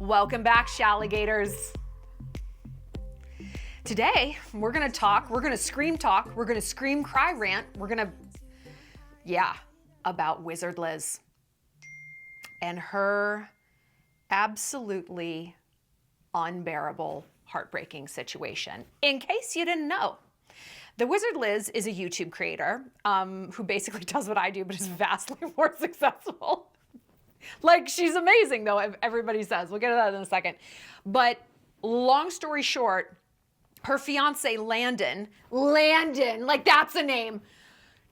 Welcome back, Shalligators. Today, we're gonna scream talk, we're gonna scream cry rant, about Wizard Liz and her absolutely unbearable, heartbreaking situation. In case you didn't know, the Wizard Liz is a YouTube creator who basically does what I do, but is vastly more successful. Like, she's amazing, though, everybody says. We'll get to that in a second. But long story short, her fiance, Landon, like that's a name,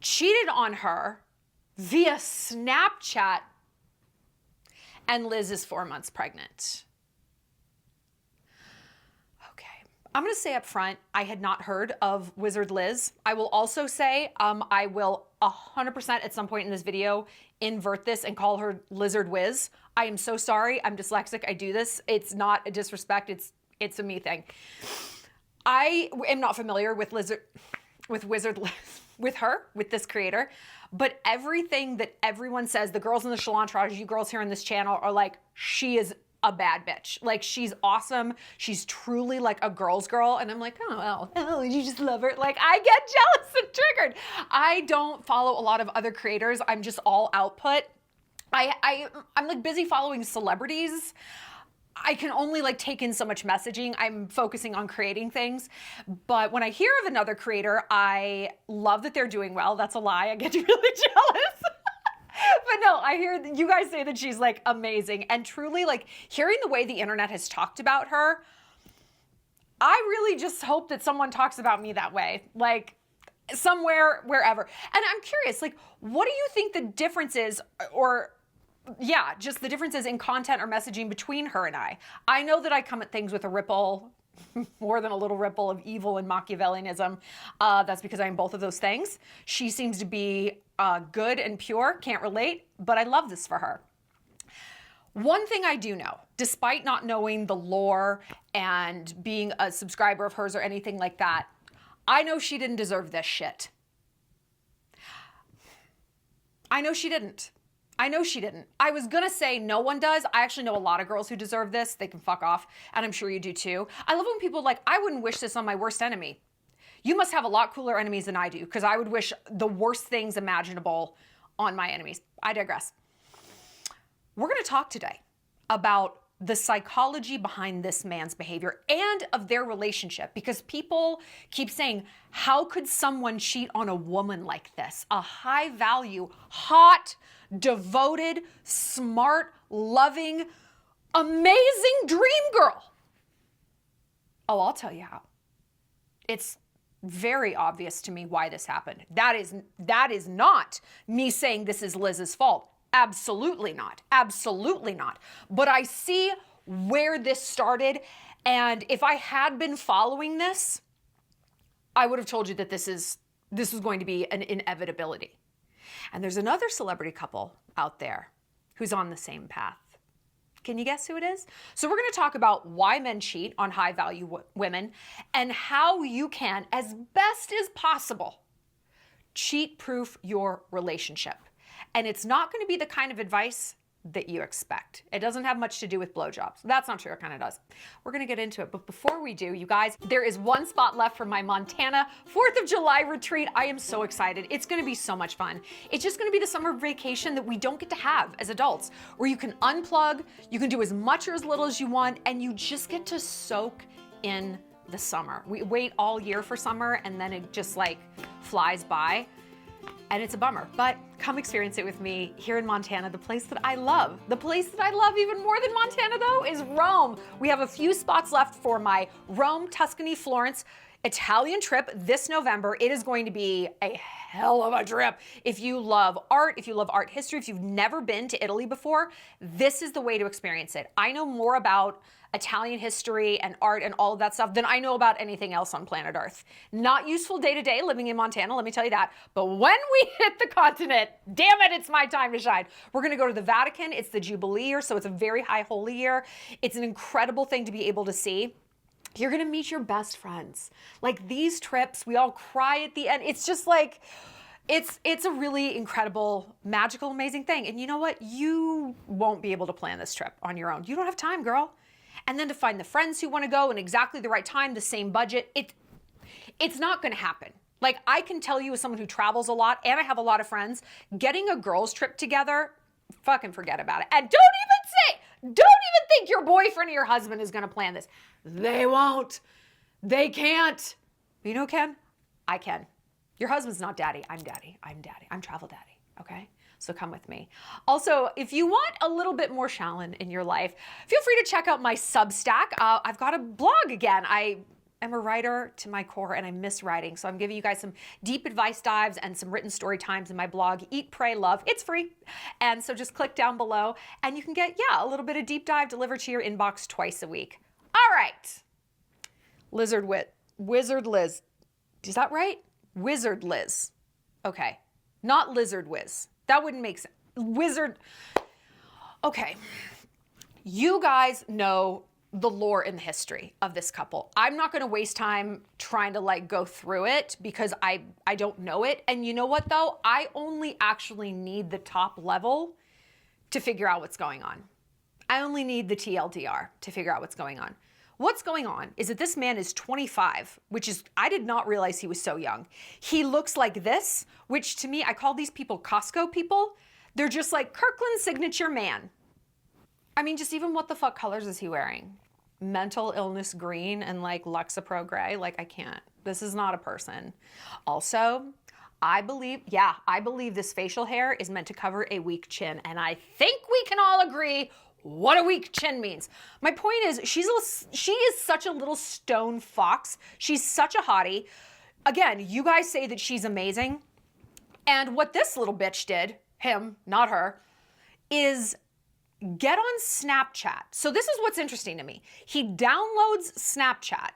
cheated on her via Snapchat, and Liz is 4 months pregnant. Okay, I'm gonna say up front, I had not heard of Wizard Liz. I will also say, I will 100% at some point in this video invert this and call her Lizard Wiz. I am so sorry, I'm dyslexic, I do this. It's not a disrespect, it's a me thing. I am not familiar with Wizard Liz, with this creator, but everything that everyone says, the girls in the Shallon Entourage, you girls here on this channel are like, she is a bad bitch. Like, she's awesome. She's truly like a girl's girl. And I'm like, oh, you just love her. Like, I get jealous and triggered. I don't follow a lot of other creators. I'm just all output. I'm like busy following celebrities. I can only like take in so much messaging. I'm focusing on creating things. But when I hear of another creator, I love that they're doing well. That's a lie. I get really jealous. But no, I hear you guys say that she's like amazing, and truly, like, hearing the way the internet has talked about her, I really just hope that someone talks about me that way, like somewhere, wherever. And I'm curious, like, what do you think the difference is, or yeah, just the differences in content or messaging between her and I? I know that I come at things with a ripple, more than a little ripple of evil and Machiavellianism. That's because I'm both of those things. She seems to be good and pure, can't relate, but I love this for her. One thing I do know, despite not knowing the lore and being a subscriber of hers or anything like that, I know she didn't deserve this shit. I know she didn't. I was gonna say no one does. I actually know a lot of girls who deserve this. They can fuck off, and I'm sure you do too. I love when people are like, I wouldn't wish this on my worst enemy. You must have a lot cooler enemies than I do, because I would wish the worst things imaginable on my enemies. I digress. We're gonna talk today about the psychology behind this man's behavior and of their relationship, because people keep saying, how could someone cheat on a woman like this? A high value, hot, devoted, smart, loving, amazing dream girl. Oh, I'll tell you how. It's very obvious to me why this happened. That is not me saying this is Liz's fault. Absolutely not. Absolutely not. But I see where this started, and if I had been following this, I would have told you that this was going to be an inevitability. And there's another celebrity couple out there who's on the same path. Can you guess who it is? So we're going to talk about why men cheat on high-value women and how you can, as best as possible, cheat-proof your relationship. And it's not going to be the kind of advice that you expect. It doesn't have much to do with blowjobs. That's not true, it kind of does. We're gonna get into it, but before we do, you guys, there is one spot left for my Montana 4th of July retreat. I am so excited. It's gonna be so much fun. It's just gonna be the summer vacation that we don't get to have as adults, where you can unplug, you can do as much or as little as you want, and you just get to soak in the summer. We wait all year for summer, and then it just like flies by. And it's a bummer, but come experience it with me here in Montana, the place that I love. The place that I love even more than Montana, though, is Rome. We have a few spots left for my Rome, Tuscany, Florence Italian trip this November. It is going to be a hell of a trip. If you love art, if you love art history, if you've never been to Italy before, this is the way to experience it. I know more about Italian history and art and all of that stuff than I know about anything else on planet Earth. Not useful day to day living in Montana, let me tell you that. But when we hit the continent, damn it, it's my time to shine. We're gonna go to the Vatican. It's the Jubilee year, so it's a very high holy year. It's an incredible thing to be able to see. You're gonna meet your best friends. Like these trips, we all cry at the end. It's just like, It's a really incredible, magical, amazing thing. And you know what? You won't be able to plan this trip on your own. You don't have time, girl. And then to find the friends who want to go in exactly the right time, the same budget, it's not going to happen. Like, I can tell you as someone who travels a lot and I have a lot of friends, getting a girls trip together, fucking forget about it. And don't even think your boyfriend or your husband is going to plan this. They won't. They can't. But you know, Ken, I can. Your husband's not daddy. I'm daddy. I'm daddy. I'm travel daddy. Okay? So come with me. Also, if you want a little bit more Shallon in your life, feel free to check out my Substack. I've got a blog again. I am a writer to my core and I miss writing. So I'm giving you guys some deep advice dives and some written story times in my blog, Eat, Pray, Love. It's free. And so just click down below and you can get, a little bit of deep dive delivered to your inbox twice a week. All right. Wizard Liz. Is that right? Wizard Liz. Okay. Not Lizard Wiz. That wouldn't make sense. Wizard. Okay. You guys know the lore and the history of this couple. I'm not going to waste time trying to go through it because I don't know it. And you know what though? I only actually need the top level to figure out what's going on. I only need the TLDR to figure out what's going on. What's going on is that this man is 25, which is, I did not realize he was so young. He looks like this, which to me, I call these people Costco people. They're just like Kirkland Signature Man. I mean, just even what the fuck colors is he wearing? Mental illness green and Lexapro gray. I can't. This is not a person. Also, I believe this facial hair is meant to cover a weak chin. And I think we can all agree what a weak chin means. My point is, she is such a little stone fox. She's such a hottie. Again, you guys say that she's amazing. And what this little bitch did, him, not her, is get on Snapchat. So this is what's interesting to me. He downloads Snapchat,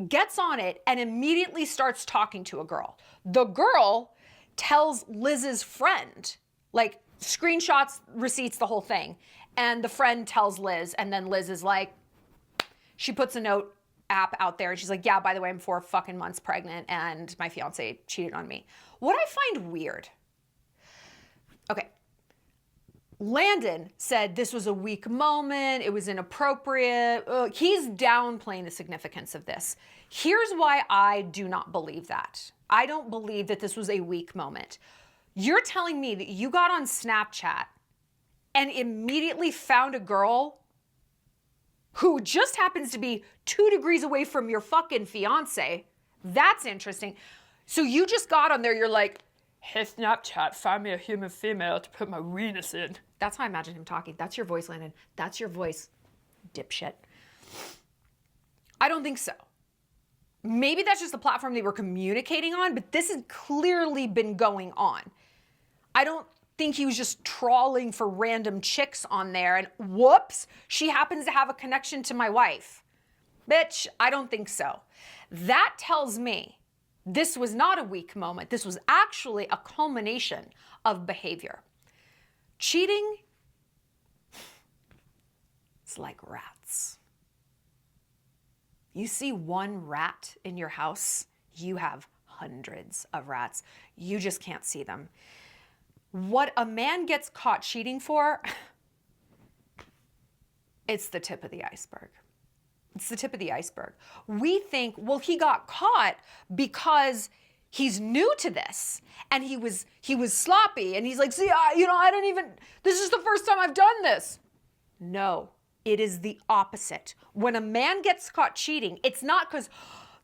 gets on it, and immediately starts talking to a girl. The girl tells Liz's friend, screenshots, receipts, the whole thing. And the friend tells Liz, and then Liz is she puts a note app out there, and she's like, yeah, by the way, I'm 4 fucking months pregnant, and my fiance cheated on me. What I find weird, okay, Landon said this was a weak moment, it was inappropriate. He's downplaying the significance of this. Here's why I do not believe that. I don't believe that this was a weak moment. You're telling me that you got on Snapchat and immediately found a girl who just happens to be 2 degrees away from your fucking fiance. That's interesting. So you just got on there, you're like, hey, Snapchat, find me a human female to put my weenus in. That's how I imagine him talking. That's your voice, Landon. That's your voice, dipshit. I don't think so. Maybe that's just the platform they were communicating on, but this has clearly been going on. I don't think he was just trawling for random chicks on there and whoops, she happens to have a connection to my wife. Bitch, I don't think so. That tells me this was not a weak moment. This was actually a culmination of behavior. Cheating is like rats. You see one rat in your house, you have hundreds of rats. You just can't see them. What a man gets caught cheating for, it's the tip of the iceberg. It's the tip of the iceberg. We think, well, he got caught because he's new to this and he was sloppy and he's like, see, I don't even, this is the first time I've done this. No, it is the opposite. When a man gets caught cheating, it's not because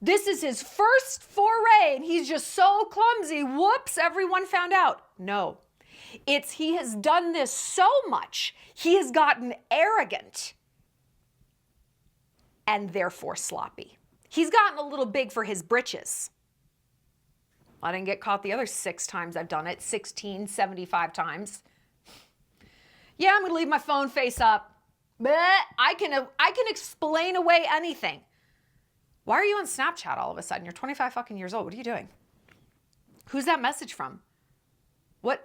this is his first foray and he's just so clumsy. Whoops, everyone found out. No. It's he has done this so much, he has gotten arrogant and therefore sloppy. He's gotten a little big for his britches. I didn't get caught the other 6 times I've done it, 75 times. Yeah, I'm gonna leave my phone face up. But I can explain away anything. Why are you on Snapchat all of a sudden? You're 25 fucking years old. What are you doing? Who's that message from? What?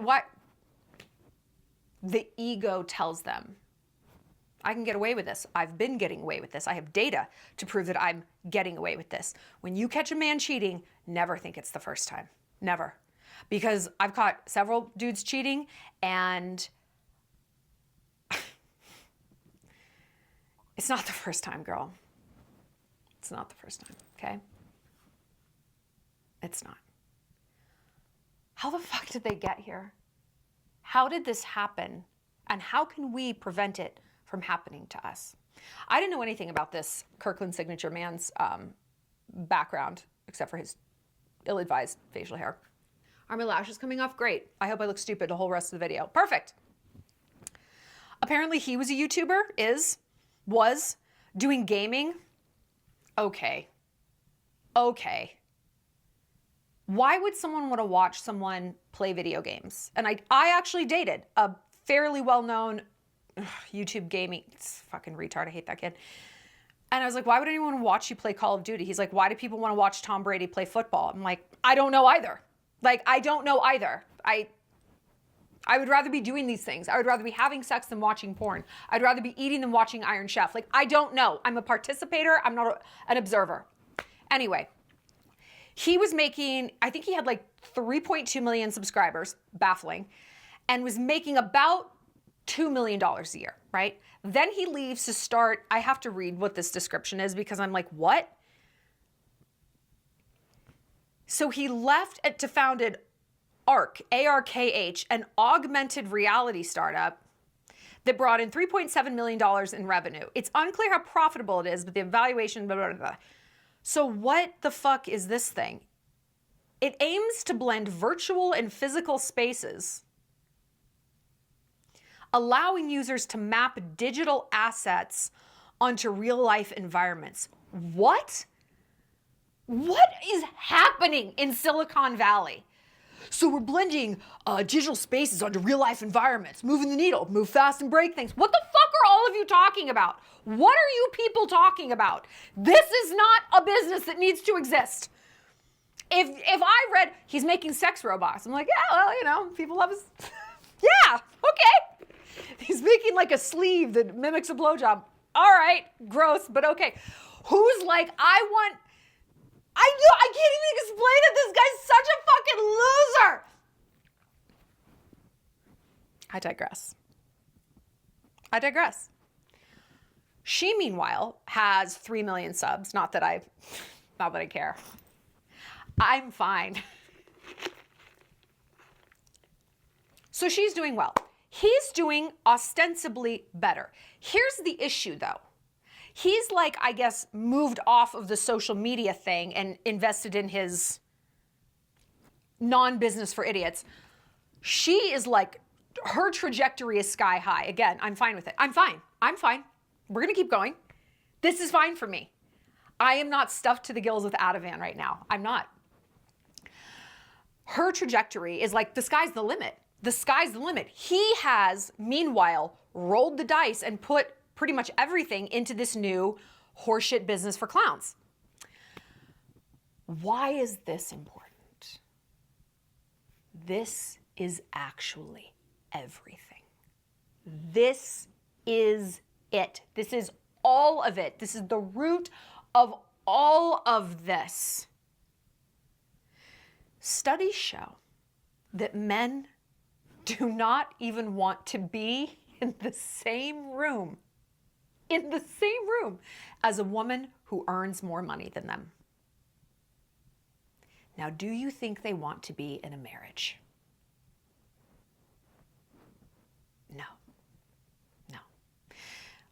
The ego tells them, I can get away with this. I've been getting away with this. I have data to prove that I'm getting away with this. When you catch a man cheating, never think it's the first time. Never. because I've caught several dudes cheating, and it's not the first time, girl. It's not the first time, okay? It's not. How the fuck did they get here? How did this happen? And how can we prevent it from happening to us? I didn't know anything about this Kirkland Signature Man's background, except for his ill-advised facial hair. Are my lashes coming off? Great. I hope I look stupid the whole rest of the video. Perfect. Apparently he was a YouTuber, was doing gaming. Okay. Why would someone want to watch someone play video games? And I actually dated a fairly well-known YouTube gaming, it's fucking retard, I hate that kid. And I was like, why would anyone watch you play Call of Duty? He's like, why do people want to watch Tom Brady play football? I'm like, I don't know either. I don't know either. I would rather be doing these things. I would rather be having sex than watching porn. I'd rather be eating than watching Iron Chef. I don't know. I'm a participator. I'm not an observer. Anyway, he was making, I think he had 3.2 million subscribers, baffling, and was making about $2 million a year, right? Then he leaves to start, I have to read what this description is because I'm like, what? So he left to founded ARK, A-R-K-H, an augmented reality startup that brought in $3.7 million in revenue. It's unclear how profitable it is, but the evaluation, blah, blah, blah, blah. So what the fuck is this thing? It aims to blend virtual and physical spaces, allowing users to map digital assets onto real-life environments. What? What is happening in Silicon Valley? So we're blending digital spaces onto real-life environments, moving the needle, move fast and break things. What the fuck are all of you talking about? What are you people talking about? This is not a business that needs to exist. If I read he's making sex robots, I'm like, yeah, well, people love his... yeah, okay. He's making a sleeve that mimics a blowjob. All right, gross, but okay. Who's like, I can't even explain it. This guy's such a fucking loser. I digress. She, meanwhile, has 3 million subs. Not that I care. I'm fine. So she's doing well. He's doing ostensibly better. Here's the issue, though. He's I guess, moved off of the social media thing and invested in his non-business for idiots. She is her trajectory is sky high. Again, I'm fine with it. I'm fine. We're going to keep going. This is fine for me. I am not stuffed to the gills with Ativan right now. I'm not. Her trajectory is the sky's the limit. The sky's the limit. He has, meanwhile, rolled the dice and put pretty much everything into this new horseshit business for clowns. Why is this important? This is actually everything. This is it. This is all of it. This is the root of all of this. Studies show that men do not even want to be in the same room as a woman who earns more money than them. Now, do you think they want to be in a marriage? No.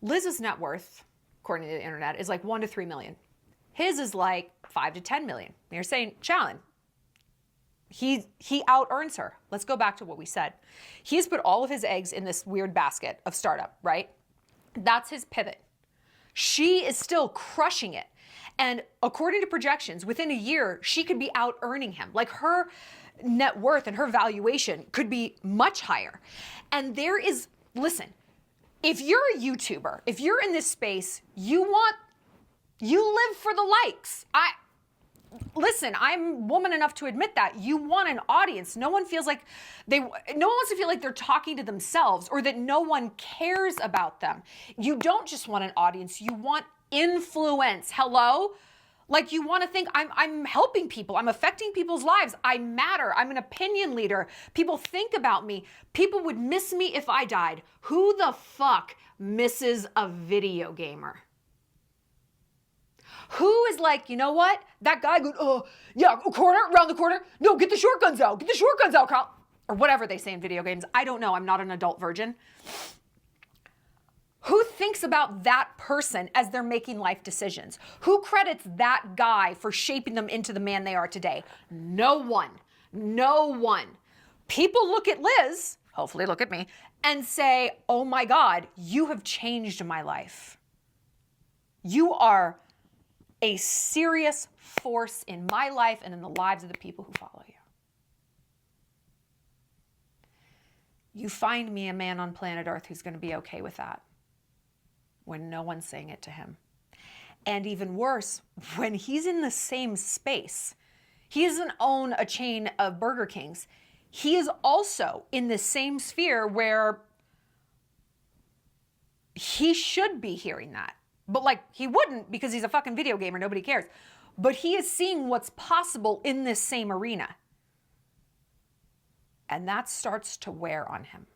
Liz's net worth, according to the internet, is 1 to 3 million. His is 5 to 10 million. And you're saying, Shallon, he out-earns her. Let's go back to what we said. He's put all of his eggs in this weird basket of startup, right? That's his pivot. She is still crushing it. And according to projections, within a year, she could be out-earning him. Her net worth and her valuation could be much higher. And listen, if you're a YouTuber, if you're in this space, you live for the likes. Listen, I'm woman enough to admit that. You want an audience. No one wants to feel like they're talking to themselves or that no one cares about them. You don't just want an audience. You want influence. Hello? Like you want to think I'm helping people. I'm affecting people's lives. I matter. I'm an opinion leader. People think about me. People would miss me if I died. Who the fuck misses a video gamer? Who is like, you know what? That guy goes, oh, yeah, corner, around the corner. No, get the short guns out. Get the short guns out, Carl. Or whatever they say in video games. I don't know. I'm not an adult virgin. Who thinks about that person as they're making life decisions? Who credits that guy for shaping them into the man they are today? No one. No one. People look at Liz, hopefully look at me, and say, oh my God, you have changed my life. You are a serious force in my life and in the lives of the people who follow you. You find me a man on planet Earth who's going to be okay with that when no one's saying it to him. And even worse, when he's in the same space, he doesn't own a chain of Burger Kings. He is also in the same sphere where he should be hearing that. But like, he wouldn't because he's a fucking video gamer, nobody cares. But he is seeing what's possible in this same arena. And that starts to wear on him.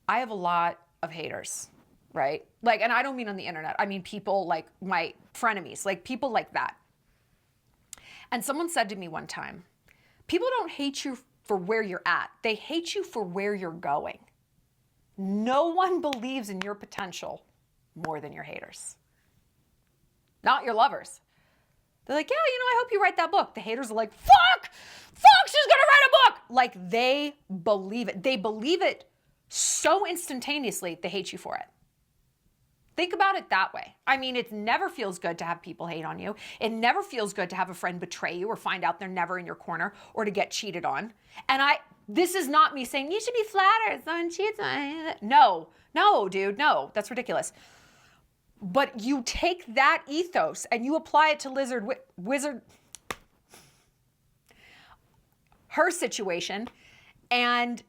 I have a lot of haters, right? Like, and I don't mean on the internet. I mean people like my frenemies, like people like that. And someone said to me one time, people don't hate you for where you're at. They hate you for where you're going. No one believes in your potential more than your haters. Not your lovers. They're like, yeah, you know, I hope you write that book. The haters are like, fuck, she's gonna write a book. Like they believe it. They believe it so instantaneously, they hate you for it. Think about it that way. I mean, it never feels good to have people hate on you. It never feels good to have a friend betray you or find out they're never in your corner or to get cheated on. And this is not me saying, you should be flattered, someone cheats on you. No, dude, no, that's ridiculous. But you take that ethos and you apply it to her situation, and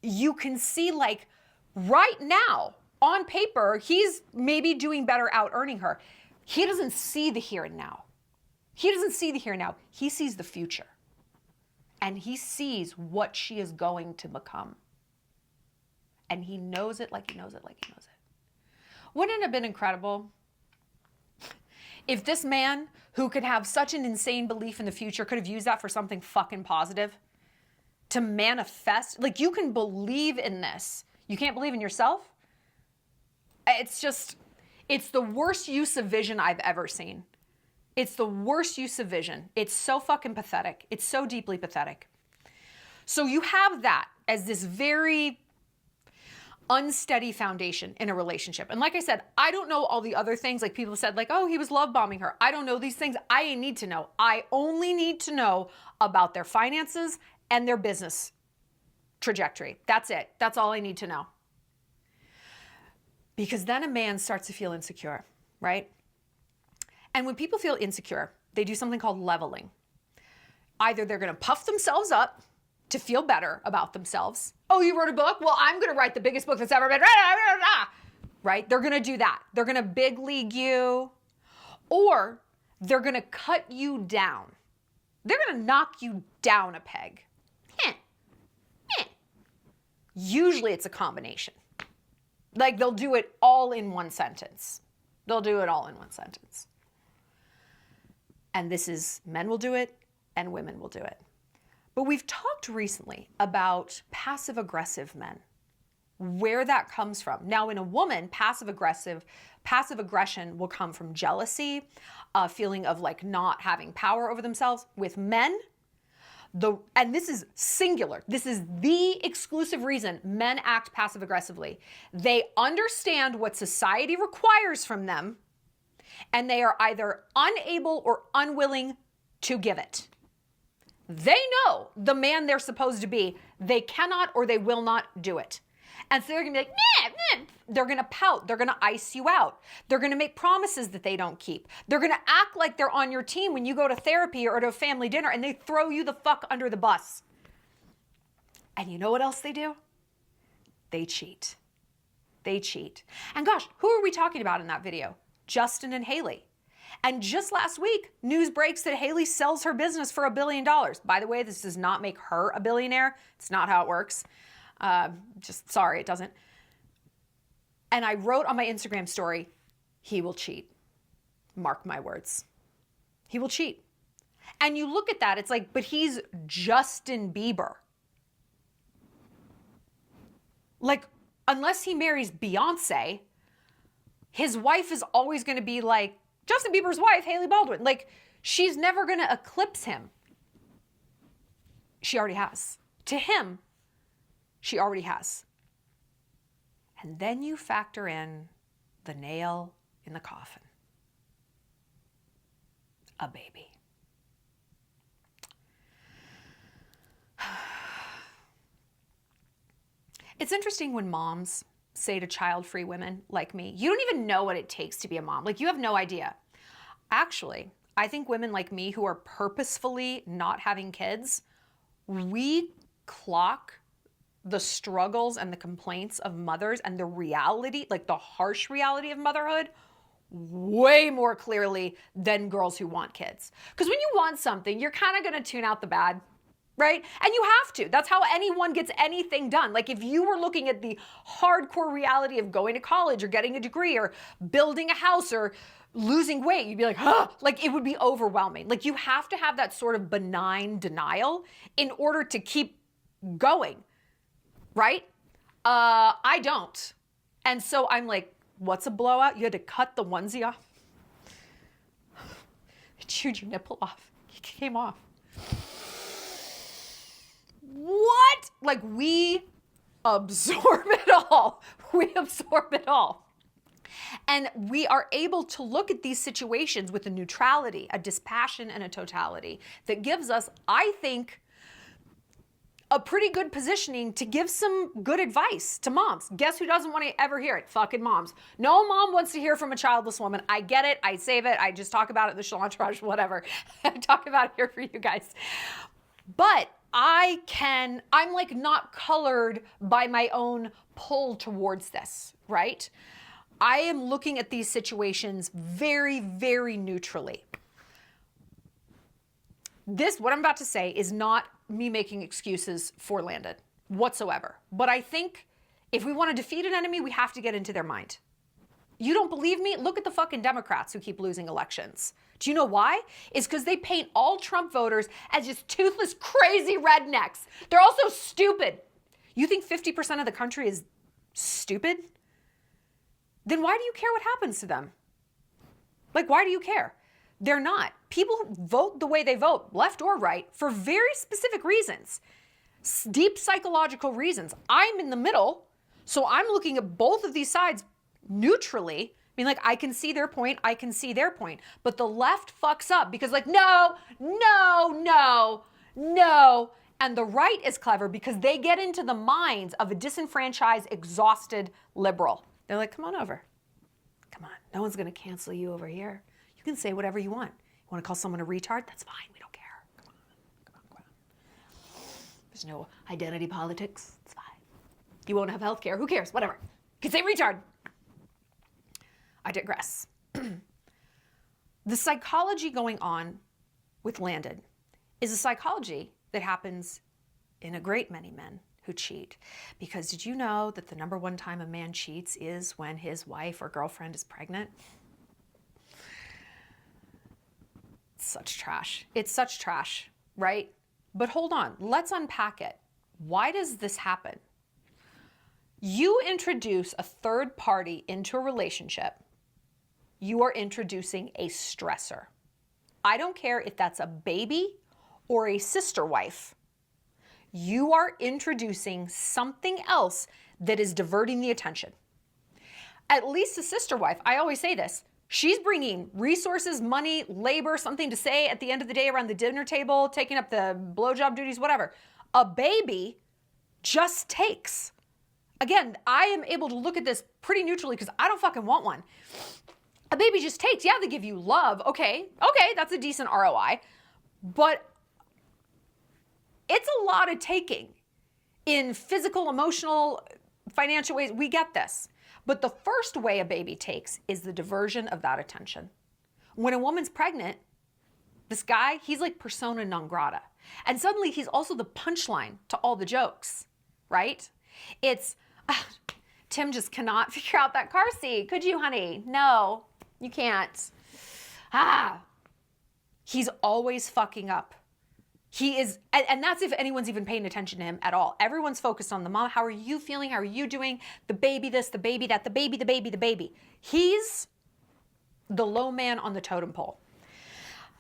you can see like right now on paper, he's maybe doing better out earning her. He doesn't see the here and now. He doesn't see the here and now. He sees the future. And he sees what she is going to become. And he knows it like he knows it like he knows it. Wouldn't it have been incredible if this man who could have such an insane belief in the future could have used that for something fucking positive? To manifest, like you can believe in this. You can't believe in yourself? It's the worst use of vision I've ever seen. It's the worst use of vision. It's so fucking pathetic. It's so deeply pathetic. So you have that as this very unsteady foundation in a relationship. And like I said, I don't know all the other things. Like people said, like, oh, he was love bombing her. I don't know these things. I need to know. I only need to know about their finances and their business trajectory. That's it. That's all I need to know. Because then a man starts to feel insecure, right? And when people feel insecure, they do something called leveling. Either they're going to puff themselves up to feel better about themselves. Oh, you wrote a book? Well, I'm going to write the biggest book that's ever been written. Right? They're going to do that. They're going to big league you, or they're going to cut you down. They're going to knock you down a peg. Usually it's a combination. Like they'll do it all in one sentence. And this is, men will do it and women will do it. But we've talked recently about passive aggressive men, where that comes from. Now in a woman, passive aggression will come from jealousy, a feeling of like not having power over themselves. With men, and this is singular, this is the exclusive reason men act passive aggressively. They understand what society requires from them, and they are either unable or unwilling to give it. They know the man they're supposed to be, they cannot or they will not do it. And so they're gonna be like, nah. They're gonna pout, they're gonna ice you out. They're gonna make promises that they don't keep. They're gonna act like they're on your team when you go to therapy or to a family dinner, and they throw you the fuck under the bus. And you know what else they do? They cheat. And gosh, who are we talking about in that video? Justin and Hailey. And just last week, news breaks that Hailey sells her business for $1 billion. By the way, this does not make her a billionaire. It's not how it works. Just sorry, it doesn't. And I wrote on my Instagram story, he will cheat. Mark my words. He will cheat. And you look at that, it's like, but he's Justin Bieber. Like, unless he marries Beyonce, his wife is always going to be like Justin Bieber's wife, Hailey Baldwin. Like, she's never going to eclipse him. She already has. To him, she already has. And then you factor in the nail in the coffin. A baby. It's interesting when moms say to child-free women like me, you don't even know what it takes to be a mom. Like, you have no idea. Actually, I think women like me who are purposefully not having kids, we clock the struggles and the complaints of mothers and the reality, like the harsh reality of motherhood, way more clearly than girls who want kids. Because when you want something, you're kind of going to tune out the bad. Right? And you have to. That's how anyone gets anything done. Like, if you were looking at the hardcore reality of going to college or getting a degree or building a house or losing weight, you'd be like, huh, like it would be overwhelming. Like, you have to have that sort of benign denial in order to keep going. Right? I don't. And so I'm like, what's a blowout? You had to cut the onesie off. It chewed your nipple off. It came off. What? Like, we absorb it all. We absorb it all. And we are able to look at these situations with a neutrality, a dispassion, and a totality that gives us, I think, a pretty good positioning to give some good advice to moms. Guess who doesn't want to ever hear it? Fucking moms. No mom wants to hear from a childless woman. I get it. I save it. I just talk about it in the Shallon Entourage, whatever. I talk about it here for you guys. But I'm like not colored by my own pull towards this, right? I am looking at these situations very, very neutrally. What I'm about to say is not me making excuses for Landon whatsoever. But I think if we want to defeat an enemy, we have to get into their mind. You don't believe me? Look at the fucking Democrats who keep losing elections. Do you know why? It's because they paint all Trump voters as just toothless, crazy rednecks. They're also stupid. You think 50% of the country is stupid? Then why do you care what happens to them? Like, why do you care? They're not. People vote the way they vote, left or right, for very specific reasons. Deep psychological reasons. I'm in the middle, so I'm looking at both of these sides neutrally. I mean, like, I can see their point, I can see their point. But the left fucks up because, like, no. And the right is clever because they get into the minds of a disenfranchised, exhausted liberal. They're like, come on over. Come on. No one's going to cancel you over here. You can say whatever you want. You want to call someone a retard? That's fine. We don't care. Come on. There's no identity politics. It's fine. You won't have health care. Who cares? Whatever. You can say retard. I digress. The psychology going on with Landon is a psychology that happens in a great many men who cheat. Because did you know that the number one time a man cheats is when his wife or girlfriend is pregnant? It's such trash. It's such trash, right? But hold on, let's unpack it. Why does this happen? You introduce a third party into a relationship, you are introducing a stressor. I don't care if that's a baby or a sister wife. You are introducing something else that is diverting the attention. At least a sister wife, I always say this, she's bringing resources, money, labor, something to say at the end of the day around the dinner table, taking up the blowjob duties, whatever. A baby just takes. Again, I am able to look at this pretty neutrally because I don't fucking want one. A baby just takes. Yeah, they give you love. Okay, that's a decent ROI. But it's a lot of taking in physical, emotional, financial ways. We get this. But the first way a baby takes is the diversion of that attention. When a woman's pregnant, this guy, he's like persona non grata. And suddenly he's also the punchline to all the jokes, right? It's, Tim just cannot figure out that car seat. Could you, honey? No, you can't. He's always fucking up. He is, and that's if anyone's even paying attention to him at all. Everyone's focused on the mom. How are you feeling? How are you doing? The baby this, the baby that, the baby. He's the low man on the totem pole.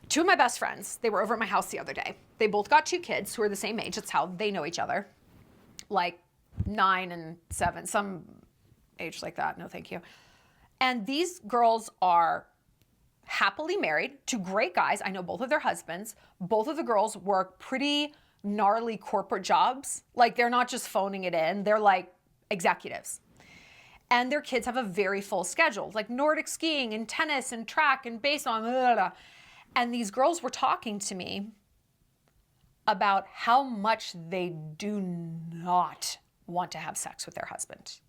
Two of my best friends, they were over at my house the other day. They both got 2 kids who are the same age. That's how they know each other. Like 9 and 7, some age like that. No, thank you. And these girls are happily married to great guys. I know both of their husbands. Both of the girls work pretty gnarly corporate jobs. Like they're not just phoning it in. They're like executives. And their kids have a very full schedule, like Nordic skiing and tennis and track and baseball. Blah, blah, blah. And these girls were talking to me about how much they do not want to have sex with their husband.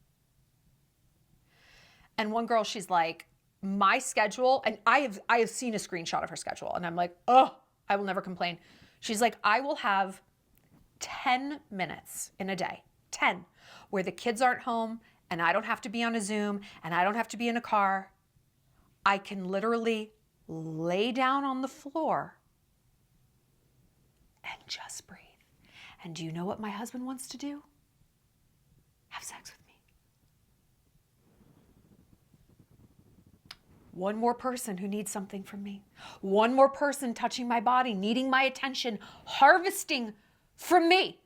And one girl, she's like, my schedule, and I have seen a screenshot of her schedule, and I'm like, oh, I will never complain. She's like, I will have 10 minutes in a day, 10, where the kids aren't home, and I don't have to be on a Zoom, and I don't have to be in a car. I can literally lay down on the floor and just breathe. And do you know what my husband wants to do? Have sex with me. One more person who needs something from me. One more person touching my body, needing my attention, harvesting from me.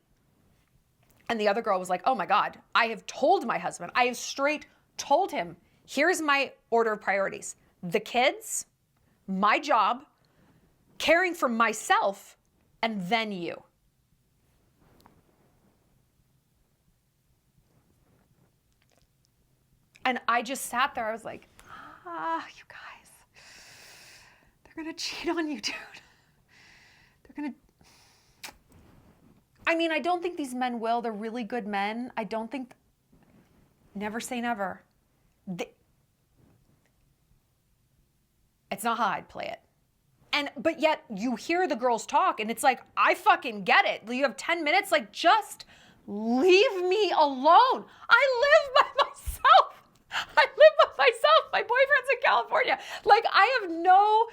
And the other girl was like, oh my God, I have told my husband, I have straight told him, here's my order of priorities. The kids, my job, caring for myself, and then you. And I just sat there, I was like, you guys, they're gonna cheat on you, dude. I don't think these men will. They're really good men. I don't think, never say never. It's not how I'd play it. But yet you hear the girls talk and it's like, I fucking get it. You have 10 minutes, like just leave me alone. I live by myself. My boyfriend's in California. Like I have no,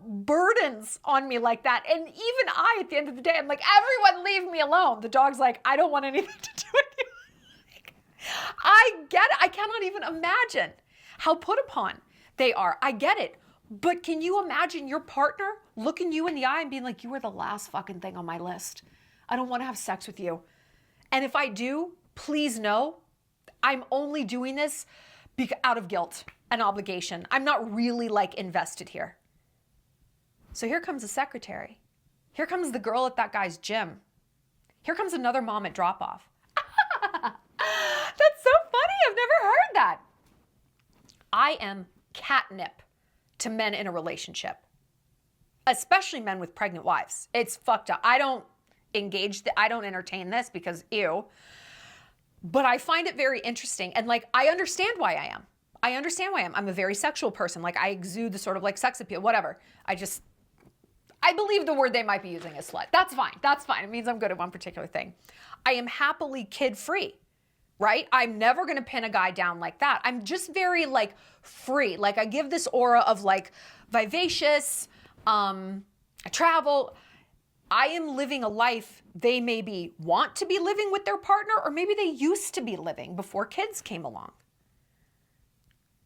burdens on me like that. And even I, at the end of the day, I'm like, everyone leave me alone. The dog's like, I don't want anything to do with you. I get it. I cannot even imagine how put upon they are. I get it. But can you imagine your partner looking you in the eye and being like, you are the last fucking thing on my list. I don't want to have sex with you. And if I do, please know I'm only doing this out of guilt and obligation. I'm not really like invested here. So here comes the secretary. Here comes the girl at that guy's gym. Here comes another mom at drop-off. That's so funny. I've never heard that. I am catnip to men in a relationship, especially men with pregnant wives. It's fucked up. I don't I don't entertain this because ew. But I find it very interesting. And like, I understand why I am. I'm a very sexual person. Like I exude the sort of like sex appeal, whatever. I believe the word they might be using is slut. That's fine. It means I'm good at one particular thing. I am happily kid-free, right? I'm never going to pin a guy down like that. I'm just very like free. Like I give this aura of like vivacious, I travel. I am living a life they maybe want to be living with their partner, or maybe they used to be living before kids came along.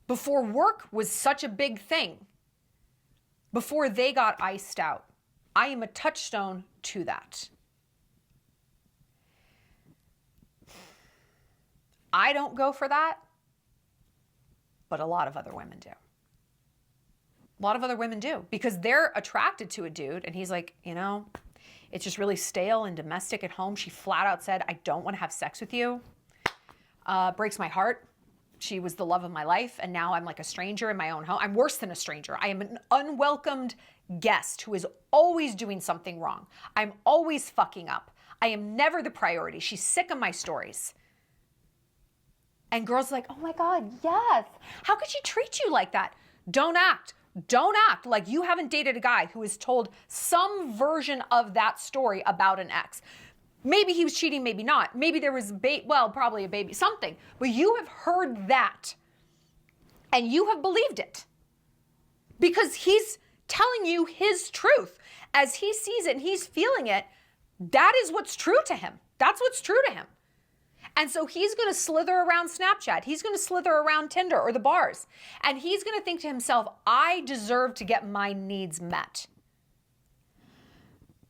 Before work was such a big thing. Before they got iced out. I am a touchstone to that. I don't go for that, but a lot of other women do. A lot of other women do because they're attracted to a dude and he's like, it's just really stale and domestic at home. She flat out said, I don't want to have sex with you. Breaks my heart. She was the love of my life, and now I'm like a stranger in my own home. I'm worse than a stranger. I am an unwelcomed guest who is always doing something wrong. I'm always fucking up. I am never the priority. She's sick of my stories. And girls are like, oh my God, yes. How could she treat you like that? Don't act. Don't act like you haven't dated a guy who has told some version of that story about an ex. Maybe he was cheating, maybe not. Maybe there was, probably a baby, something. But you have heard that and you have believed it because he's telling you his truth. As he sees it and he's feeling it, that is what's true to him. That's what's true to him. And so he's going to slither around Snapchat. He's going to slither around Tinder or the bars. And he's going to think to himself, I deserve to get my needs met.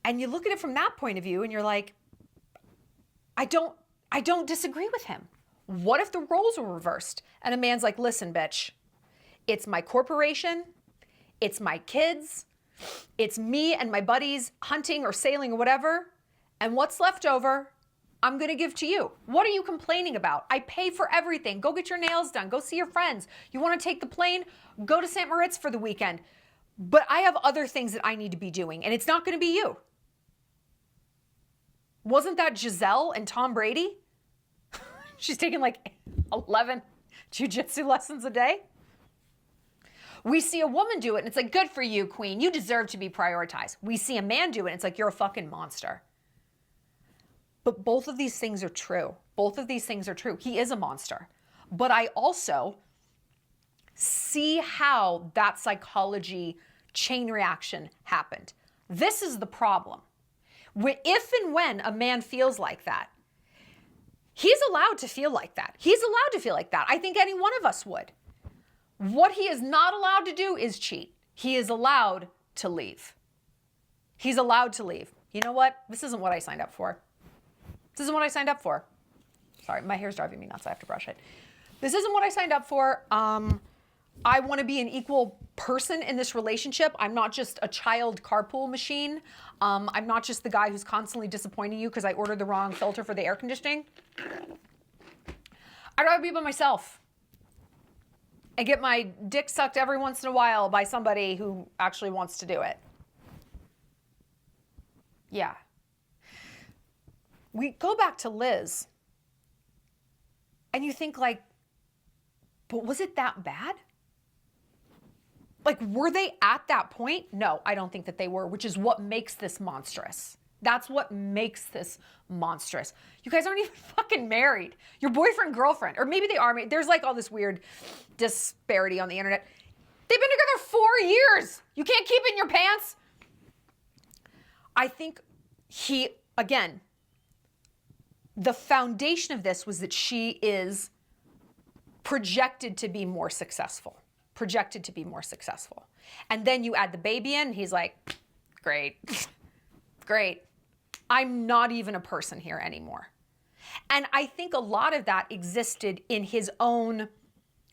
And you look at it from that point of view and you're like, I don't disagree with him. What if the roles were reversed? And a man's like, listen, bitch, it's my corporation. It's my kids. It's me and my buddies hunting or sailing or whatever. And what's left over, I'm going to give to you. What are you complaining about? I pay for everything. Go get your nails done. Go see your friends. You want to take the plane? Go to St. Moritz for the weekend. But I have other things that I need to be doing, and it's not going to be you. Wasn't that Giselle and Tom Brady? She's taking like 11 jiu-jitsu lessons a day. We see a woman do it, and it's like, good for you, queen. You deserve to be prioritized. We see a man do it, and it's like, you're a fucking monster. But both of these things are true. Both of these things are true. He is a monster. But I also see how that psychology chain reaction happened. This is the problem. If and when a man feels like that, he's allowed to feel like that. He's allowed to feel like that. I think any one of us would. What he is not allowed to do is cheat. He is allowed to leave. He's allowed to leave. You know what? This isn't what I signed up for. This isn't what I signed up for. Sorry, my hair's driving me nuts. I have to brush it. This isn't what I signed up for. I want to be an equal person in this relationship. I'm not just a child carpool machine. I'm not just the guy who's constantly disappointing you because I ordered the wrong filter for the air conditioning. I'd rather be by myself and get my dick sucked every once in a while by somebody who actually wants to do it. Yeah. We go back to Liz and you think like, but was it that bad? Like, were they at that point? No, I don't think that they were, which is what makes this monstrous. That's what makes this monstrous. You guys aren't even fucking married. Your boyfriend, girlfriend, or maybe they are married. There's like all this weird disparity on the internet. They've been together 4 years. You can't keep it in your pants. I think again, the foundation of this was that she is projected to be more successful. And then you add the baby in, he's like, great. I'm not even a person here anymore. And I think a lot of that existed in his own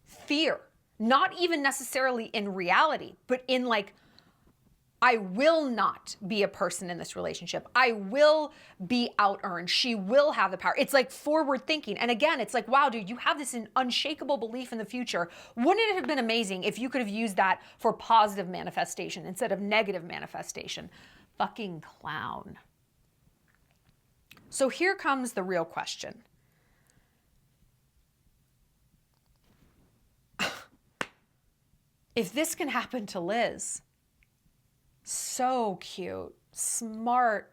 fear, not even necessarily in reality, but in like, I will not be a person in this relationship. I will be out-earned. She will have the power. It's like forward thinking. And again, it's like, wow, dude, you have this unshakable belief in the future. Wouldn't it have been amazing if you could have used that for positive manifestation instead of negative manifestation? Fucking clown. So here comes the real question. If this can happen to Liz, so cute, smart,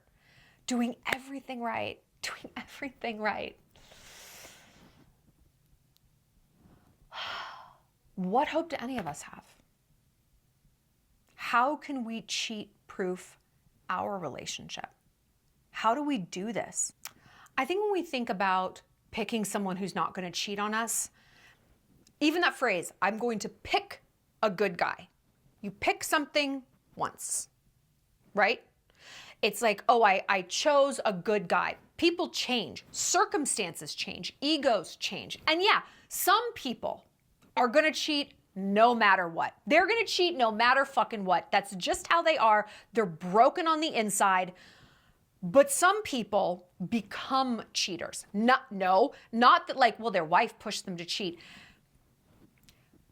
doing everything right. What hope do any of us have? How can we cheat-proof our relationship? How do we do this? I think when we think about picking someone who's not going to cheat on us, even that phrase, I'm going to pick a good guy. You pick something once, right? It's like, oh, I chose a good guy. People change, circumstances change, egos change. And yeah, some people are gonna cheat no matter what. They're gonna cheat no matter fucking what. That's just how they are. They're broken on the inside. But some people become cheaters. Not that like, well, their wife pushed them to cheat.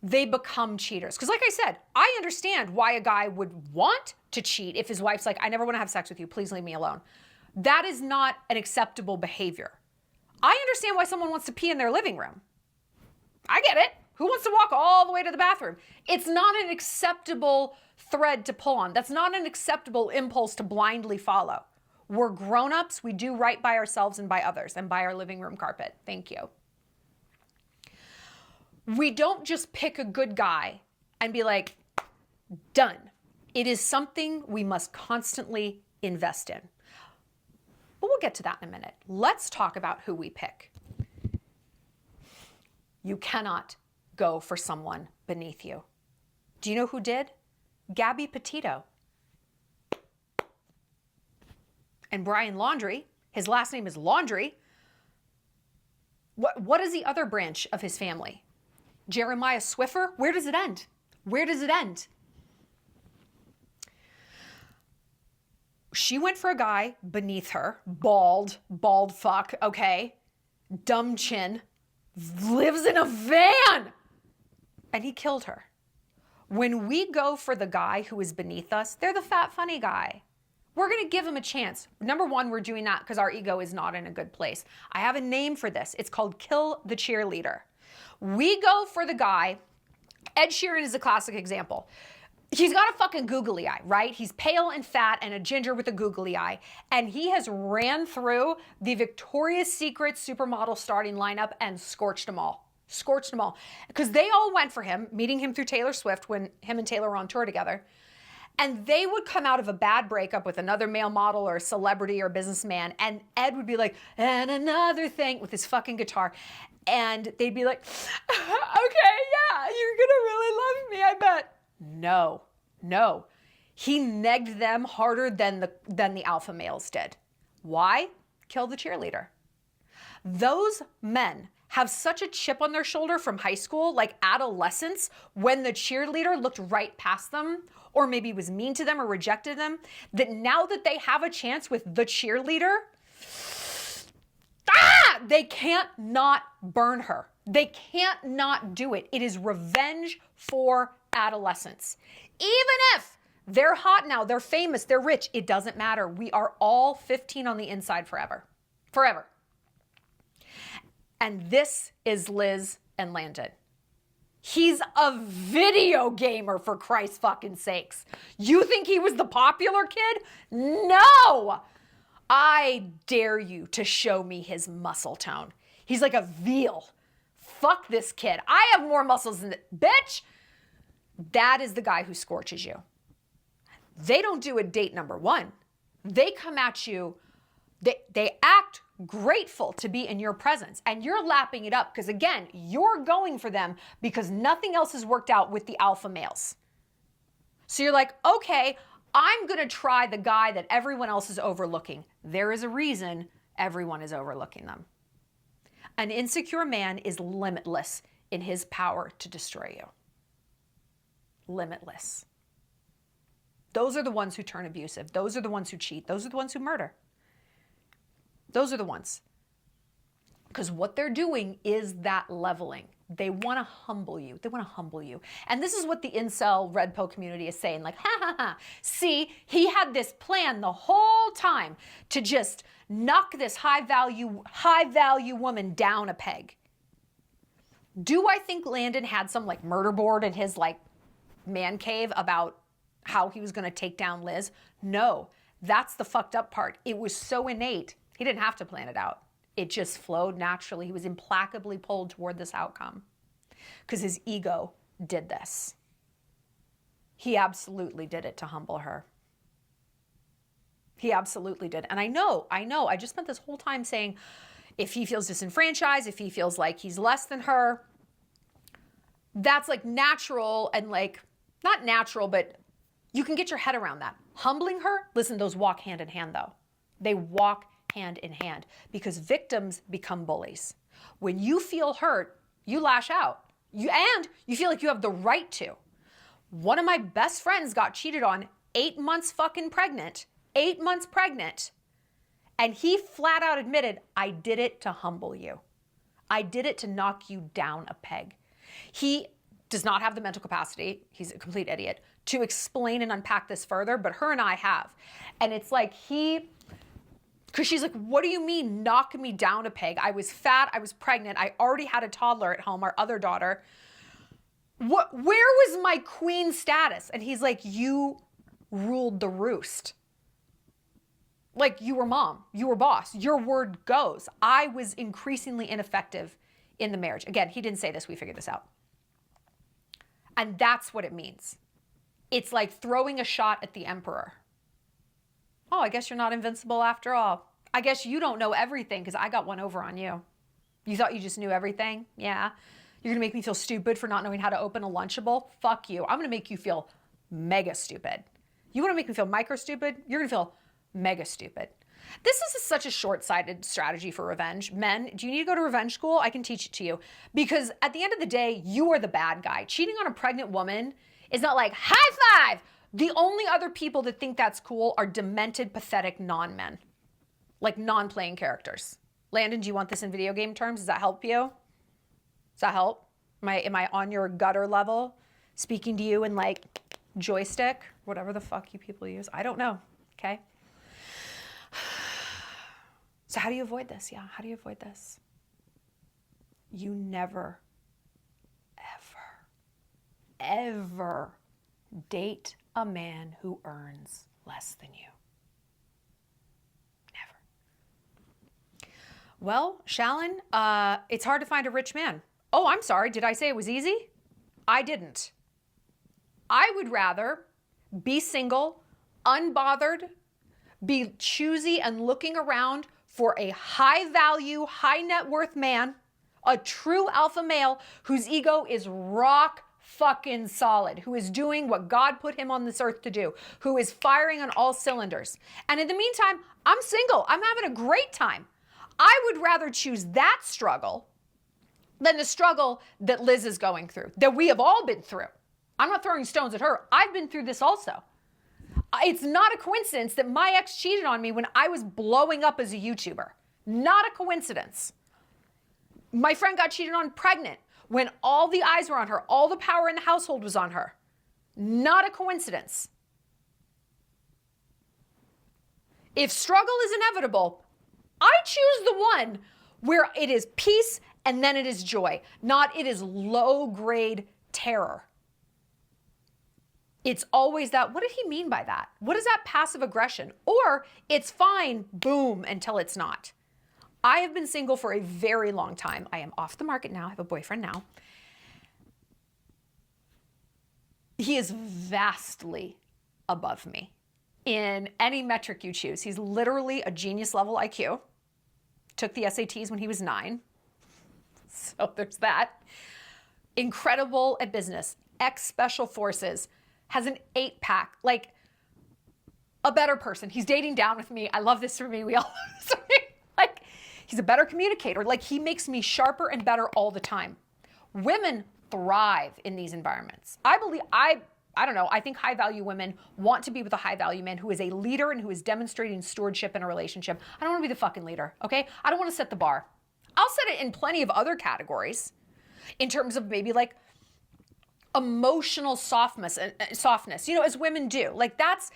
They become cheaters. Because like I said, I understand why a guy would want to cheat if his wife's like, I never want to have sex with you. Please leave me alone. That is not an acceptable behavior. I understand why someone wants to pee in their living room. I get it. Who wants to walk all the way to the bathroom? It's not an acceptable thread to pull on. That's not an acceptable impulse to blindly follow. We're grown-ups. We do right by ourselves and by others and by our living room carpet. Thank you. We don't just pick a good guy and be like, done. It is something we must constantly invest in. But we'll get to that in a minute. Let's talk about who we pick. You cannot go for someone beneath you. Do you know who did? Gabby Petito. And Brian Laundrie, his last name is Laundrie. What is the other branch of his family? Jeremiah Swiffer? Where does it end? Where does it end? She went for a guy beneath her, bald fuck, okay? Dumb chin, lives in a van, and he killed her. When we go for the guy who is beneath us, they're the fat, funny guy. We're going to give him a chance. Number one, we're doing that because our ego is not in a good place. I have a name for this. It's called kill the cheerleader. We go for the guy. Ed Sheeran is a classic example. He's got a fucking googly eye, right? He's pale and fat and a ginger with a googly eye. And he has ran through the Victoria's Secret supermodel starting lineup and scorched them all. Scorched them all. Because they all went for him, meeting him through Taylor Swift when him and Taylor were on tour together. And they would come out of a bad breakup with another male model or a celebrity or businessman. And Ed would be like, and another thing with his fucking guitar. And they'd be like, okay, yeah, you're gonna really love me, I bet. No. He negged them harder than the alpha males did. Why? Kill the cheerleader. Those men have such a chip on their shoulder from high school, like adolescence, when the cheerleader looked right past them or maybe was mean to them or rejected them, that now that they have a chance with the cheerleader, they can't not burn her. They can't not do it. It is revenge for adolescence. Even if they're hot now, they're famous, they're rich, it doesn't matter. We are all 15 on the inside forever. Forever. And this is Liz and Landon. He's a video gamer, for Christ's fucking sakes. You think he was the popular kid? No! I dare you to show me his muscle tone. He's like a veal. Fuck this kid. I have more muscles than bitch. That is the guy who scorches you. They don't do a date number one. They come at you. They act grateful to be in your presence, and you're lapping it up because, again, you're going for them because nothing else has worked out with the alpha males. So you're like, okay, I'm going to try the guy that everyone else is overlooking. There is a reason everyone is overlooking them. An insecure man is limitless in his power to destroy you. Limitless. Those are the ones who turn abusive. Those are the ones who cheat. Those are the ones who murder. Those are the ones. Because what they're doing is that leveling. They want to humble you. They want to humble you. And this is what the incel red pill community is saying. Like, ha ha ha. See, he had this plan the whole time to just knock this high value woman down a peg. Do I think Landon had some like murder board in his like man cave about how he was going to take down Liz? No, that's the fucked up part. It was so innate. He didn't have to plan it out. It just flowed naturally. He was implacably pulled toward this outcome because his ego did this. He absolutely did it to humble her. He absolutely did. And I know. I just spent this whole time saying, if he feels disenfranchised, if he feels like he's less than her, that's like natural and like, not natural, but you can get your head around that. Humbling her, listen, those walk hand in hand though. They walk hand in hand because victims become bullies. When you feel hurt, you lash out. And you feel like you have the right to. One of my best friends got cheated on 8 months fucking pregnant. 8 months pregnant. And he flat out admitted, I did it to humble you. I did it to knock you down a peg. He does not have the mental capacity, he's a complete idiot, to explain and unpack this further, but her and I have. And it's like because she's like, what do you mean knock me down a peg? I was fat, I was pregnant, I already had a toddler at home, our other daughter. Where was my queen status? And he's like, you ruled the roost. Like, you were mom, you were boss, your word goes. I was increasingly ineffective in the marriage. Again, he didn't say this, we figured this out. And that's what it means. It's like throwing a shot at the emperor. Oh, I guess you're not invincible after all. I guess you don't know everything because I got one over on you. You thought you just knew everything? Yeah. You're going to make me feel stupid for not knowing how to open a Lunchable? Fuck you. I'm going to make you feel mega stupid. You want to make me feel micro stupid? You're going to feel mega stupid. This is such a short-sighted strategy for revenge. Men, do you need to go to revenge school? I can teach it to you. Because at the end of the day, you are the bad guy. Cheating on a pregnant woman is not like, high five! The only other people that think that's cool are demented, pathetic non-men. Like non-playing characters. Landon, do you want this in video game terms? Does that help you? Does that help? Am I on your gutter level? Speaking to you in like joystick? Whatever the fuck you people use. I don't know. Okay? So how do you avoid this? Yeah, how do you avoid this? You never, ever date a man who earns less than you. Never. Well, Shallon, it's hard to find a rich man. Oh, I'm sorry. Did I say it was easy? I didn't. I would rather be single, unbothered, be choosy and looking around for a high value, high net worth man, a true alpha male whose ego is rock fucking solid, who is doing what God put him on this earth to do, who is firing on all cylinders. And in the meantime, I'm single. I'm having a great time. I would rather choose that struggle than the struggle that Liz is going through, that we have all been through. I'm not throwing stones at her. I've been through this also. It's not a coincidence that my ex cheated on me when I was blowing up as a YouTuber. Not a coincidence. My friend got cheated on pregnant when all the eyes were on her, all the power in the household was on her. Not a coincidence. If struggle is inevitable, I choose the one where it is peace and then it is joy, not it is low-grade terror. It's always that, what did he mean by that? What is that passive aggression? Or it's fine, boom, until it's not. I have been single for a very long time. I am off the market now. I have a boyfriend now. He is vastly above me in any metric you choose. He's literally a genius level IQ. Took the SATs when he was 9. So there's that. Incredible at business. Ex-special forces. Has an 8-pack, like a better person. He's dating down with me. I love this for me. We all love this for me. Like, he's a better communicator. Like, he makes me sharper and better all the time. Women thrive in these environments. I don't know. I think high value women want to be with a high value man who is a leader and who is demonstrating stewardship in a relationship. I don't want to be the fucking leader, okay? I don't want to set the bar. I'll set it in plenty of other categories in terms of maybe like emotional softness, you know, as women do. Like that's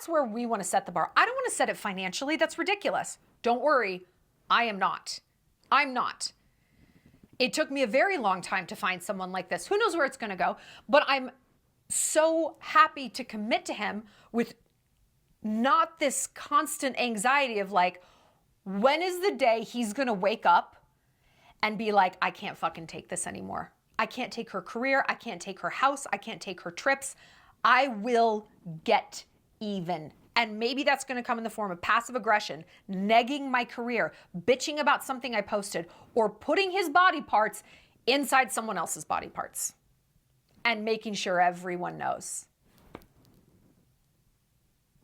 where we want to set the bar. I don't want to set it financially. That's ridiculous. Don't worry. I am not. I'm not. It took me a very long time to find someone like this. Who knows where it's going to go? But I'm so happy to commit to him with not this constant anxiety of like, when is the day he's going to wake up and be like, I can't fucking take this anymore. I can't take her career. I can't take her house. I can't take her trips. I will get even. And maybe that's going to come in the form of passive aggression, negging my career, bitching about something I posted, or putting his body parts inside someone else's body parts and making sure everyone knows.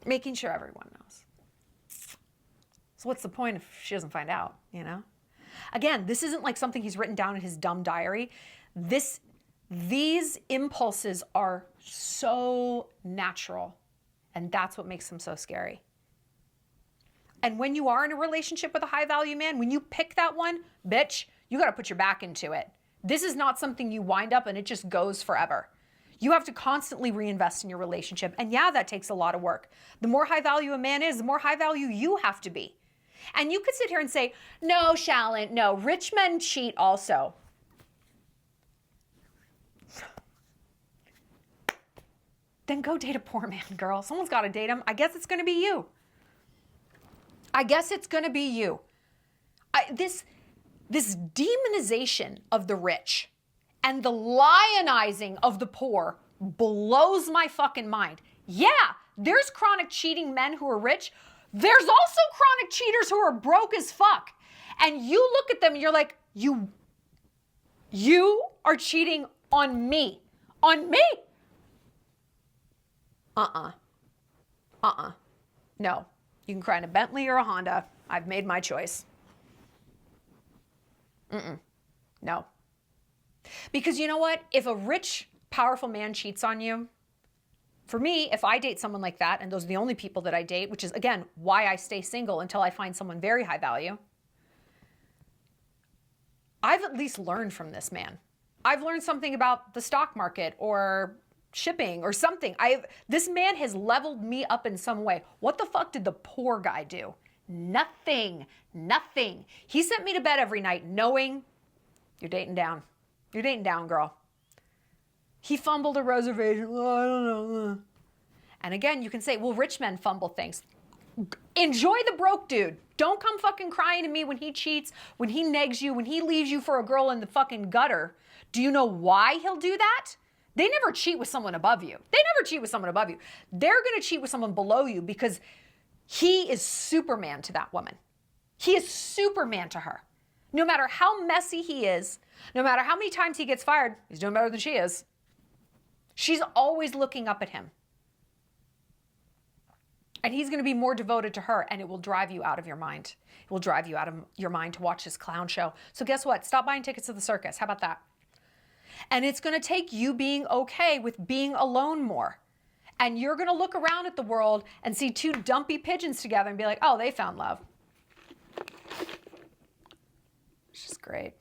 Making sure everyone knows. So what's the point if she doesn't find out, you know? Again, this isn't like something he's written down in his dumb diary. These impulses are so natural, and that's what makes them so scary. And when you are in a relationship with a high value man, when you pick that one, bitch, you got to put your back into it. This is not something you wind up and it just goes forever. You have to constantly reinvest in your relationship. And yeah, that takes a lot of work. The more high value a man is, the more high value you have to be. And you could sit here and say, no, Shallon, no, rich men cheat also. then go date a poor man, girl. Someone's got to date him. I guess it's going to be you. I guess it's going to be you. This demonization of the rich and the lionizing of the poor blows my fucking mind. Yeah, there's chronic cheating men who are rich. There's also chronic cheaters who are broke as fuck. And you look at them and you're like, you are cheating on me. On me? No. You can cry in a Bentley or a Honda. I've made my choice. No. Because you know what? If a rich, powerful man cheats on you, for me, if I date someone like that, and those are the only people that I date, which is, again, why I stay single until I find someone very high value, I've at least learned from this man. I've learned something about the stock market or shipping or something. This man has leveled me up in some way. What the fuck did the poor guy do? Nothing. He sent me to bed every night knowing you're dating down. You're dating down, girl. He fumbled a reservation. Oh, I don't know. And again, you can say, well, rich men fumble things. Enjoy the broke dude. Don't come fucking crying to me when he cheats, when he negs you, when he leaves you for a girl in the fucking gutter. Do you know why he'll do that? They never cheat with someone above you. They're going to cheat with someone below you because he is Superman to that woman. He is Superman to her. No matter how messy he is, no matter how many times he gets fired, he's doing better than she is. She's always looking up at him. And he's going to be more devoted to her, and it will drive you out of your mind. It will drive you out of your mind to watch this clown show. So guess what? Stop buying tickets to the circus. How about that? And it's going to take you being okay with being alone more. And you're going to look around at the world and see two dumpy pigeons together and be like, oh, they found love. It's just great.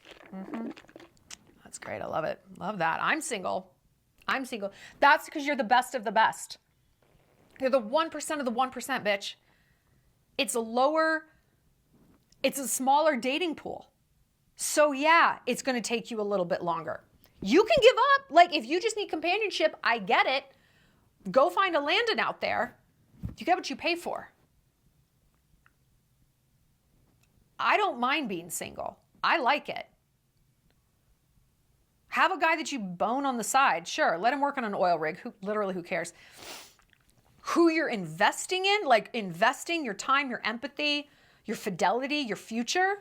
That's great. I love it. Love that. I'm single. That's because you're the best of the best. You're the 1% of the 1%, bitch. It's a smaller dating pool. So yeah, it's going to take you a little bit longer. You can give up. Like, if you just need companionship, I get it. Go find a Landon out there. You get what you pay for. I don't mind being single. I like it. Have a guy that you bone on the side. Sure, let him work on an oil rig. Who cares? Who you're investing in, like investing your time, your empathy, your fidelity, your future.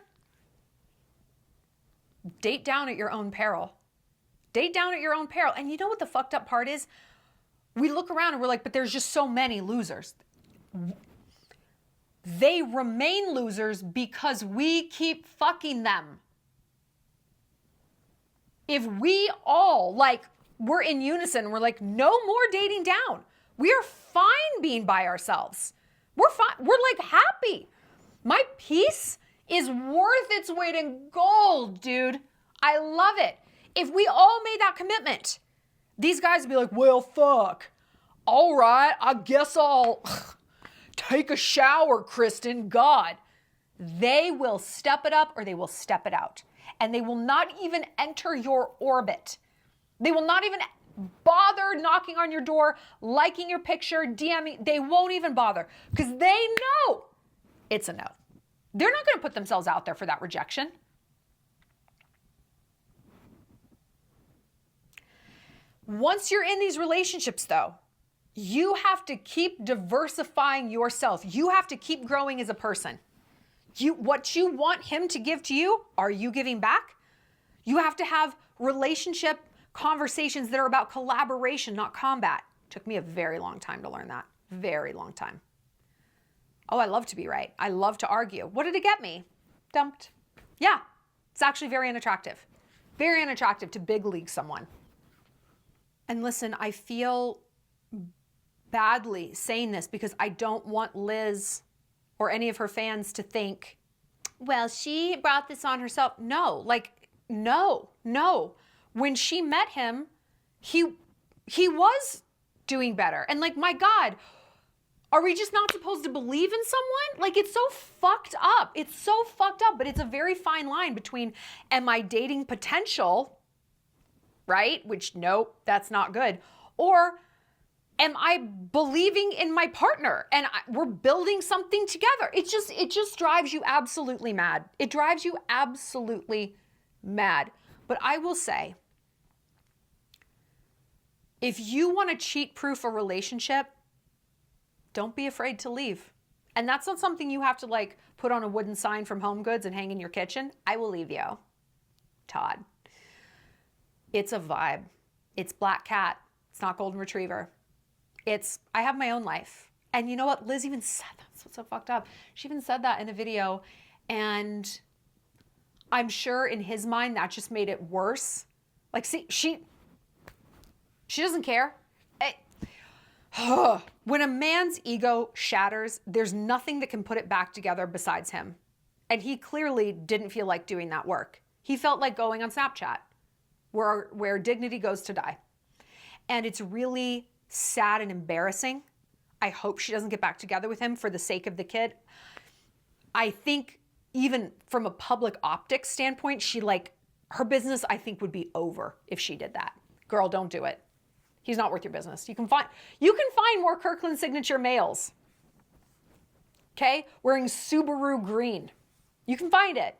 Date down at your own peril. Date down at your own peril. And you know what the fucked up part is? We look around and we're like, but there's just so many losers. They remain losers because we keep fucking them. If we all, we're in unison, we're like, no more dating down. We are fine being by ourselves. We're fine. We're happy. My peace is worth its weight in gold, dude. I love it. If we all made that commitment, these guys would be like, well, fuck. All right, I guess I'll take a shower, Kristen. God. They will step it up or they will step it out. And they will not even enter your orbit. They will not even bother knocking on your door, liking your picture, DMing. They won't even bother because they know it's a no. They're not going to put themselves out there for that rejection. Once you're in these relationships, though, you have to keep diversifying yourself. You have to keep growing as a person. What you want him to give to you, are you giving back? You have to have relationship conversations that are about collaboration, not combat. Took me a very long time to learn that. Very long time. Oh, I love to be right. I love to argue. What did it get me? Dumped. Yeah, it's actually very unattractive. Very unattractive to big league someone. And listen, I feel badly saying this because I don't want Liz or any of her fans to think, well, she brought this on herself. No. When she met him, he was doing better. And my God, are we just not supposed to believe in someone? It's so fucked up. It's so fucked up, but it's a very fine line between, am I dating potential, right? Which, nope, that's not good. Or am I believing in my partner? And we're building something together. It just drives you absolutely mad. It drives you absolutely mad. But I will say, if you want to cheat-proof a relationship, don't be afraid to leave. And that's not something you have to like put on a wooden sign from Home Goods and hang in your kitchen. I will leave you, Todd. It's a vibe. It's black cat. It's not golden retriever. I have my own life. And you know what? Liz even said that. That's what's so fucked up. She even said that in a video. And I'm sure in his mind, that just made it worse. Like, see, she doesn't care. When a man's ego shatters, there's nothing that can put it back together besides him. And he clearly didn't feel like doing that work. He felt like going on Snapchat, where dignity goes to die. And it's really sad and embarrassing. I hope she doesn't get back together with him for the sake of the kid. I think even from a public optics standpoint, her business, I think, would be over if she did that. Girl, don't do it. He's not worth your business. You can find more Kirkland Signature males, okay, wearing Subaru green. You can find it.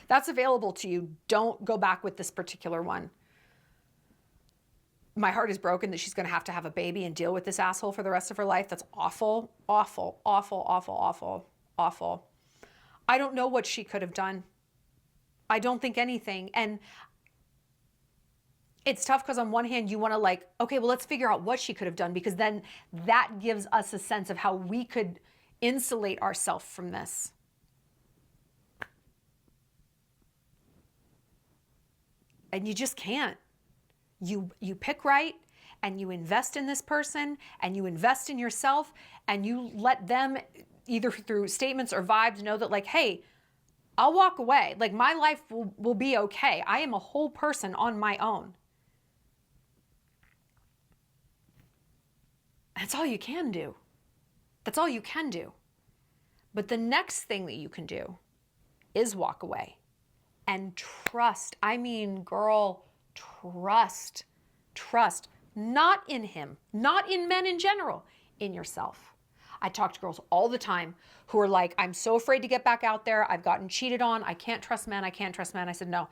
That's available to you. Don't go back with this particular one. My heart is broken that she's going to have a baby and deal with this asshole for the rest of her life. That's awful, awful, awful, awful, awful, awful. I don't know what she could have done. I don't think anything. And it's tough because on one hand, you want to okay, well, let's figure out what she could have done, because then that gives us a sense of how we could insulate ourselves from this. And you just can't. You pick right, and you invest in this person, and you invest in yourself, and you let them, either through statements or vibes, know that hey, I'll walk away. My life will be okay. I am a whole person on my own. That's all you can do. That's all you can do. But the next thing that you can do is walk away and trust. I mean, girl, trust. Trust. Not in him, not in men in general, in yourself. I talk to girls all the time who are like, I'm so afraid to get back out there. I've gotten cheated on. I can't trust men. I can't trust men. I said, no.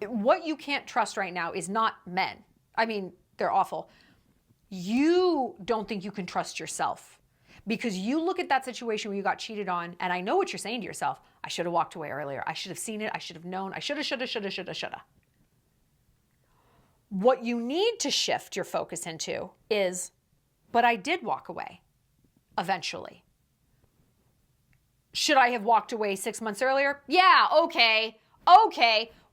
What you can't trust right now is not men. I mean, they're awful. You don't think you can trust yourself, because you look at that situation where you got cheated on, and I know what you're saying to yourself. I should have walked away earlier. I should have seen it. I should have known. I shoulda. What you need to shift your focus into is, but I did walk away eventually. Should I have walked away 6 months earlier? Yeah, okay.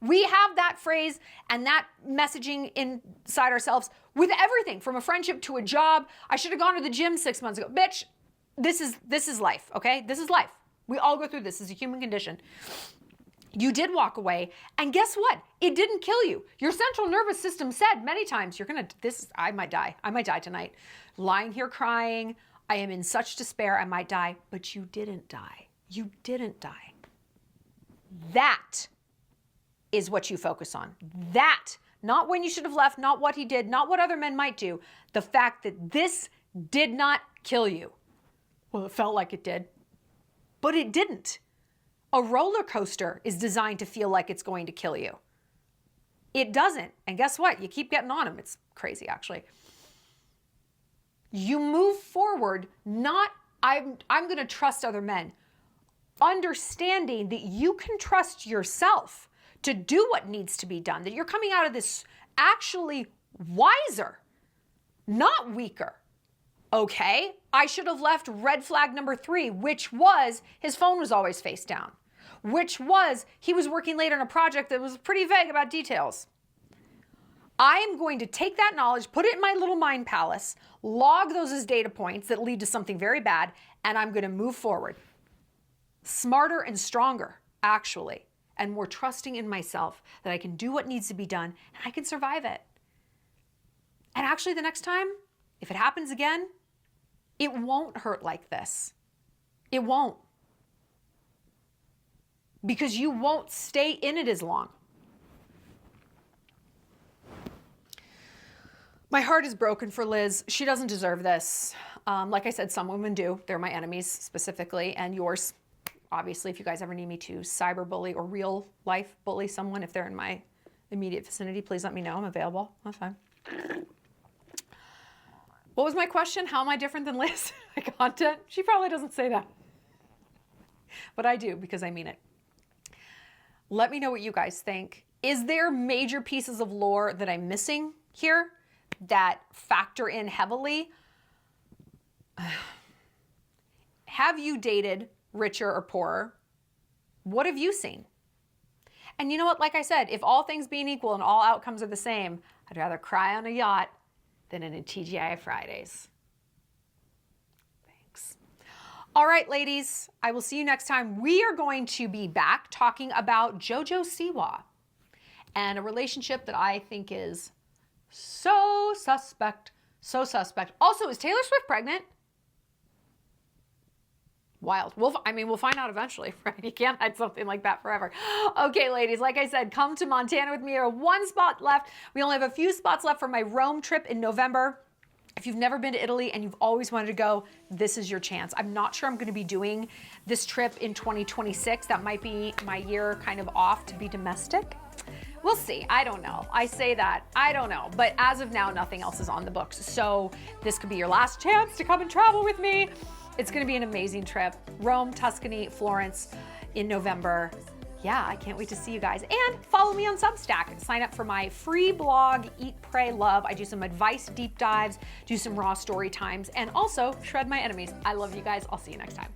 We have that phrase and that messaging inside ourselves with everything from a friendship to a job. I should have gone to the gym 6 months ago. Bitch, this is life, okay? This is life. We all go through this. This is a human condition. You did walk away, and guess what? It didn't kill you. Your central nervous system said many times, I might die. I might die tonight. Lying here crying, I am in such despair, I might die. But you didn't die. You didn't die. That is what you focus on. That, not when you should have left, not what he did, not what other men might do. The fact that this did not kill you. Well, it felt like it did, but it didn't. A roller coaster is designed to feel like it's going to kill you. It doesn't. And guess what? You keep getting on them. It's crazy, actually. You move forward, not, I'm going to trust other men. Understanding that you can trust yourself to do what needs to be done. That you're coming out of this actually wiser, not weaker. Okay, I should have left red flag number 3, which was his phone was always face down. Which was he was working late on a project that was pretty vague about details. I am going to take that knowledge, put it in my little mind palace, log those as data points that lead to something very bad, and I'm going to move forward. Smarter and stronger, actually, and more trusting in myself that I can do what needs to be done and I can survive it. And actually, the next time, if it happens again, it won't hurt like this. It won't. Because you won't stay in it as long. My heart is broken for Liz. She doesn't deserve this. Like I said, some women do. They're my enemies specifically, and yours. Obviously, if you guys ever need me to cyberbully or real life bully someone, if they're in my immediate vicinity, please let me know. I'm available. That's fine. What was my question? How am I different than Liz? My content? She probably doesn't say that. But I do, because I mean it. Let me know what you guys think. Is there major pieces of lore that I'm missing here that factor in heavily? Have you dated richer or poorer? What have you seen? And you know what? Like I said, if all things being equal and all outcomes are the same, I'd rather cry on a yacht than in a TGI Fridays. Thanks. All right, ladies, I will see you next time. We are going to be back talking about JoJo Siwa and a relationship that I think is so suspect. So suspect. Also, is Taylor Swift pregnant? Wild. We'll find out eventually, right? You can't hide something like that forever. Okay, ladies, like I said, come to Montana with me. There are 1 spot left. We only have a few spots left for my Rome trip in November. If you've never been to Italy and you've always wanted to go, this is your chance. I'm not sure I'm going to be doing this trip in 2026. That might be my year kind of off to be domestic. We'll see. I don't know. I say that. I don't know. But as of now, nothing else is on the books. So this could be your last chance to come and travel with me. It's going to be an amazing trip. Rome, Tuscany, Florence in November. Yeah, I can't wait to see you guys. And follow me on Substack. Sign up for my free blog, Eat, Pray, Love. I do some advice deep dives, do some raw story times, and also shred my enemies. I love you guys. I'll see you next time.